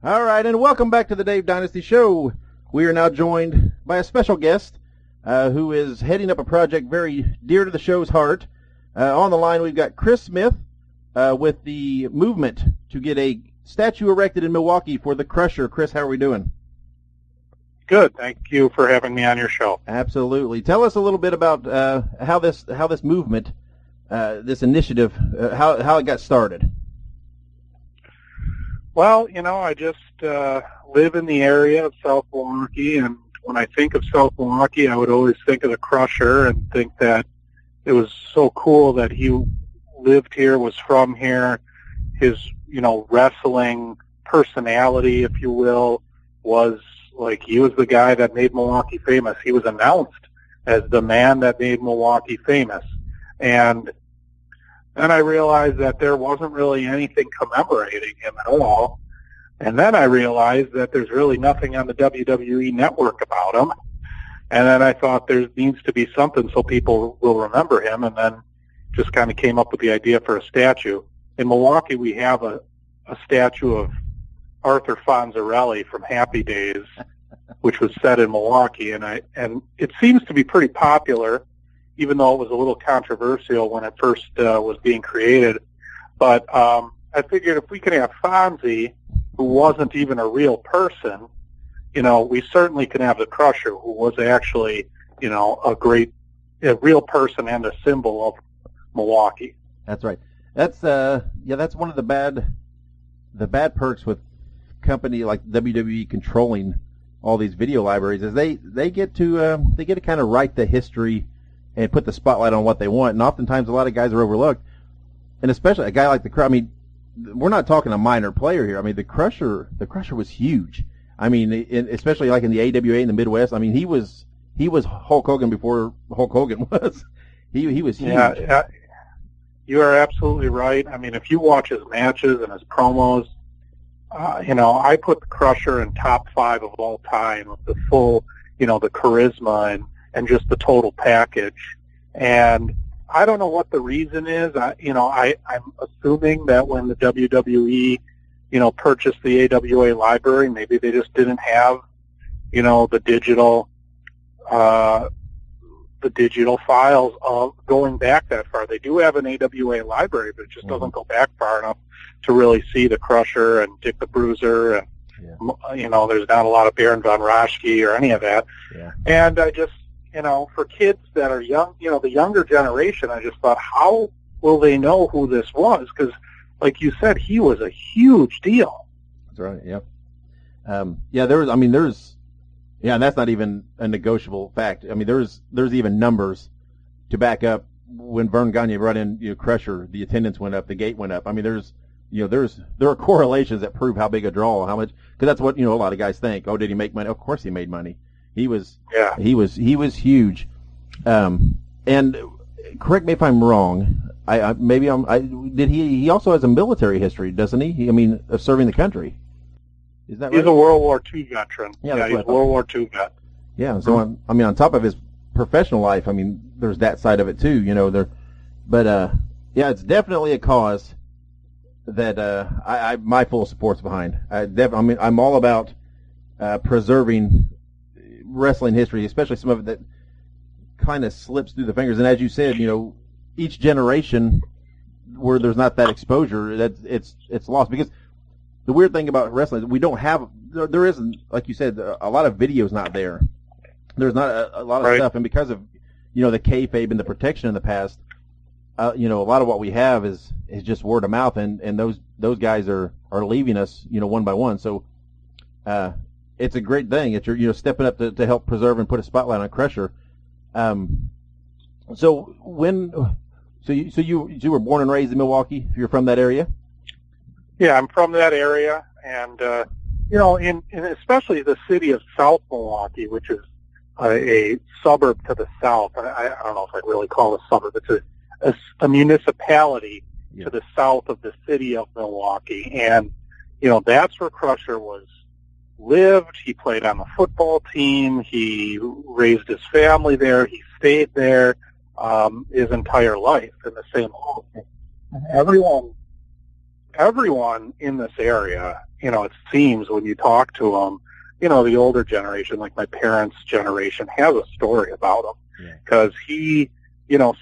All right, and welcome back to the Dave Dynasty Show. We are now joined by a special guest who is heading up a project very dear to the show's heart. On the line, we've got Chris Smith with the movement to get a statue erected in Milwaukee for the Crusher. Chris, how are we doing? Good. Thank you for having me on your show. Absolutely. Tell us a little bit about how this movement, this initiative, how it got started. Well, I just live in the area of South Milwaukee, and when I think of South Milwaukee, I would always think of the Crusher and think that it was so cool that he lived here, was from here. His, wrestling personality, if you will, was like he was the guy that made Milwaukee famous. He was announced as the man that made Milwaukee famous. And then I realized that there wasn't really anything commemorating him at all. And then I realized that there's really nothing on the WWE network about him. And then I thought there needs to be something so people will remember him, and then just kind of came up with the idea for a statue. In Milwaukee, we have a statue of Arthur Fonzarelli from Happy Days, which was set in Milwaukee, and it seems to be pretty popular, even though it was a little controversial when it first was being created. But I figured if we could have Fonzie, who wasn't even a real person, we certainly can have the Crusher, who was actually, a real person and a symbol of Milwaukee. That's right. That's that's one of the bad perks with company like WWE controlling all these video libraries is they get to kind of write the history and put the spotlight on what they want, and oftentimes a lot of guys are overlooked, and especially a guy like the Crusher. I mean, we're not talking a minor player here. I mean, the Crusher was huge. I mean, especially like in the AWA in the Midwest. I mean, he was Hulk Hogan before Hulk Hogan was. He was huge. Yeah, you are absolutely right. I mean, if you watch his matches and his promos, I put the Crusher in top 5 of all time of the full, the charisma and just the total package. And I don't know what the reason is. I'm assuming that when the WWE, purchased the AWA library, maybe they just didn't have, the digital files of going back that far. They do have an AWA library, but it just doesn't go back far enough to really see the Crusher and Dick the Bruiser, and there's not a lot of Baron von Raschke or any of that. Yeah. And I just, for kids that are young, the younger generation, I just thought, how will they know who this was? Because, like you said, he was a huge deal. That's right. Yep. And that's not even a negotiable fact. I mean, there's even numbers to back up when Vern Gagne brought in Crusher, the attendance went up, the gate went up. I mean, there are correlations that prove how big a draw, how much, because that's what a lot of guys think. Oh, did he make money? Of course he made money. He was huge. And correct me if I'm wrong. He also has a military history, doesn't he? I mean, of serving the country. Is that right? He's a World War II veteran. Yeah, he's a World War II vet. Yeah, so on top of his professional life, I mean, there's that side of it too, it's definitely a cause that my full support's behind. I'm all about preserving wrestling history, especially some of it that kind of slips through the fingers. And as you said, each generation where there's not that exposure, it's lost. Because the weird thing about wrestling is we don't have, there isn't, like you said, a lot of videos not there. There's not a lot of stuff, and because of the kayfabe and the protection in the past, a lot of what we have is just word of mouth, and those guys are leaving us, one by one. So it's a great thing that you're stepping up to help preserve and put a spotlight on Crusher. So you were born and raised in Milwaukee? You're from that area? Yeah, I'm from that area, and in especially the city of South Milwaukee, which is a suburb to the south. I don't know if I'd really call it a suburb. It's a municipality to the south of the city of Milwaukee, and that's where Crusher lived. He played on the football team. He raised his family there. He stayed there his entire life in the same home. And everyone in this area, it seems when you talk to them, the older generation, like my parents' generation, has a story about him because he,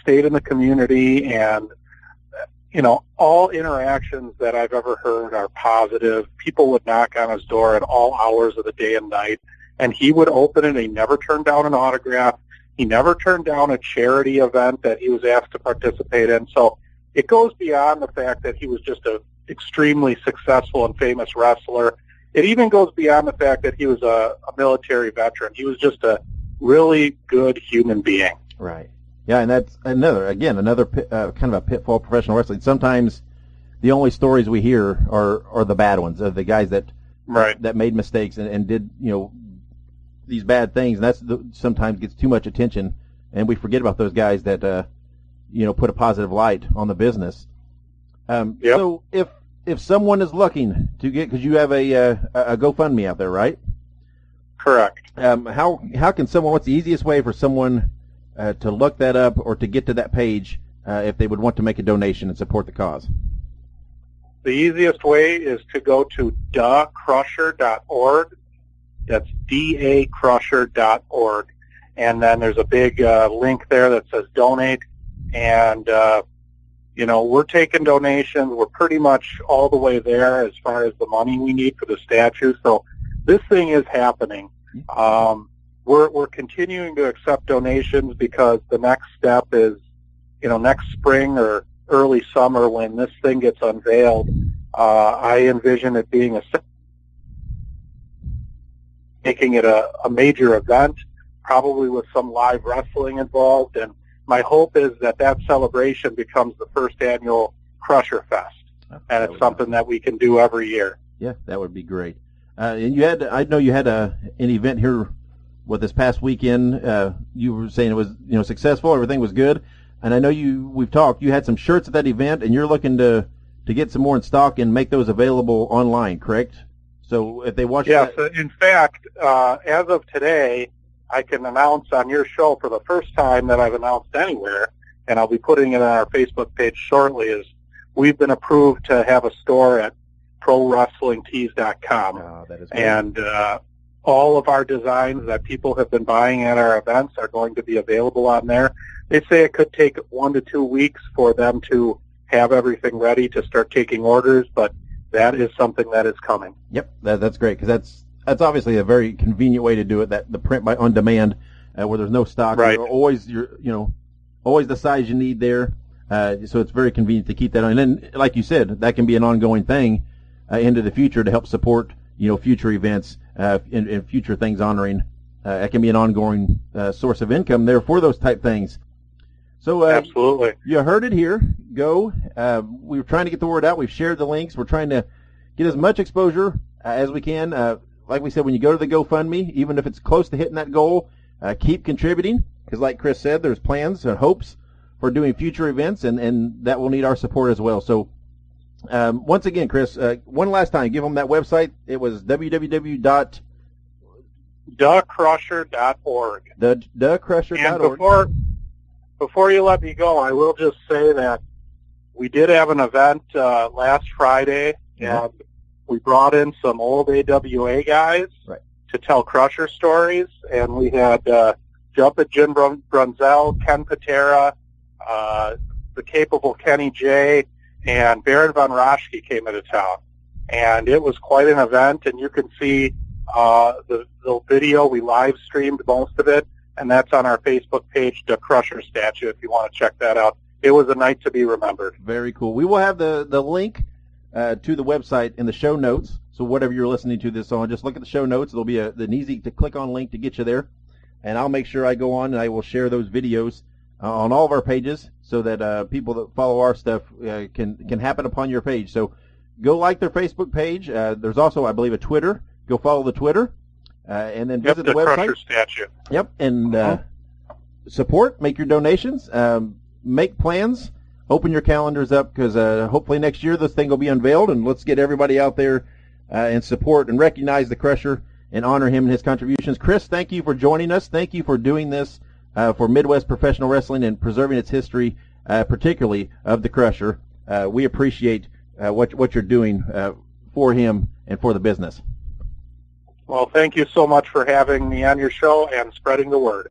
stayed in the community and, all interactions that I've ever heard are positive. People would knock on his door at all hours of the day and night, and he would open it. He never turned down an autograph. He never turned down a charity event that he was asked to participate in. So it goes beyond the fact that he was just an extremely successful and famous wrestler. It even goes beyond the fact that he was a military veteran. He was just a really good human being. Right. Yeah, and that's another kind of a pitfall of professional wrestling. Sometimes the only stories we hear are the bad ones, of the guys that made mistakes and did, these bad things. And sometimes gets too much attention, and we forget about those guys that, put a positive light on the business. So if someone is looking to get, because you have a GoFundMe out there, right? Correct. How can someone? What's the easiest way for someone to look that up or to get to that page if they would want to make a donation and support the cause? The easiest way is to go to dacrusher.org. That's dacrusher.org, and then there's a big link there that says donate. And we're taking donations. We're pretty much all the way there as far as the money we need for the statue. So this thing is happening. We're continuing to accept donations because the next step is, next spring or early summer when this thing gets unveiled. I envision it being making it a major event, probably with some live wrestling involved. And my hope is that celebration becomes the first annual Crusher Fest, and it's something that we can do every year. Yeah, that would be great. And I know you had an event here with this past weekend. You were saying it was successful, everything was good, and I know we've talked. You had some shirts at that event, and you're looking to get some more in stock and make those available online, correct? So if they watch, yes. In fact, as of today, I can announce on your show for the first time that I've announced anywhere, and I'll be putting it on our Facebook page shortly, is we've been approved to have a store at ProWrestlingTees.com. Oh, that is great. And all of our designs that people have been buying at our events are going to be available on there. They say it could take 1 to 2 weeks for them to have everything ready to start taking orders, but that is something that is coming. Yep, that's great, because that's obviously a very convenient way to do it. That the print on demand, where there's no stock, right? Always always the size you need there. So it's very convenient to keep that on. And then, like you said, that can be an ongoing thing into the future to help support future events and future things honoring. It can be an ongoing source of income there for those type things. So absolutely, you heard it here. Go. We're trying to get the word out. We've shared the links. We're trying to get as much exposure as we can. Like we said, when you go to the GoFundMe, even if it's close to hitting that goal, keep contributing, because like Chris said, there's plans and hopes for doing future events, and that will need our support as well. So once again, Chris, one last time, give them that website. It was www.dacrusher.org. Dacrusher.org. And before you let me go, I will just say that we did have an event last Friday, and we brought in some old AWA guys to tell Crusher stories, and we had Jumpin' Jim Brunzell, Ken Patera, the capable Kenny J, and Baron von Raschke came into town. And it was quite an event, and you can see the video. We live streamed most of it, and that's on our Facebook page, The Crusher Statue, if you want to check that out. It was a night to be remembered. Very cool. We will have the link to the website in the show notes. So whatever you're listening to this on, just look at the show notes. There'll be an easy to click on link to get you there. And I'll make sure I go on and I will share those videos on all of our pages so that people that follow our stuff can happen upon your page. So go like their Facebook page. There's also, I believe, a Twitter. Go follow the Twitter. And then visit the website. Crusher Statue. Yep. And support, make your donations, make plans. Open your calendars up, because hopefully next year this thing will be unveiled, and let's get everybody out there and support and recognize the Crusher and honor him and his contributions. Chris, thank you for joining us. Thank you for doing this for Midwest Professional Wrestling and preserving its history, particularly of the Crusher. We appreciate what you're doing for him and for the business. Well, thank you so much for having me on your show and spreading the word.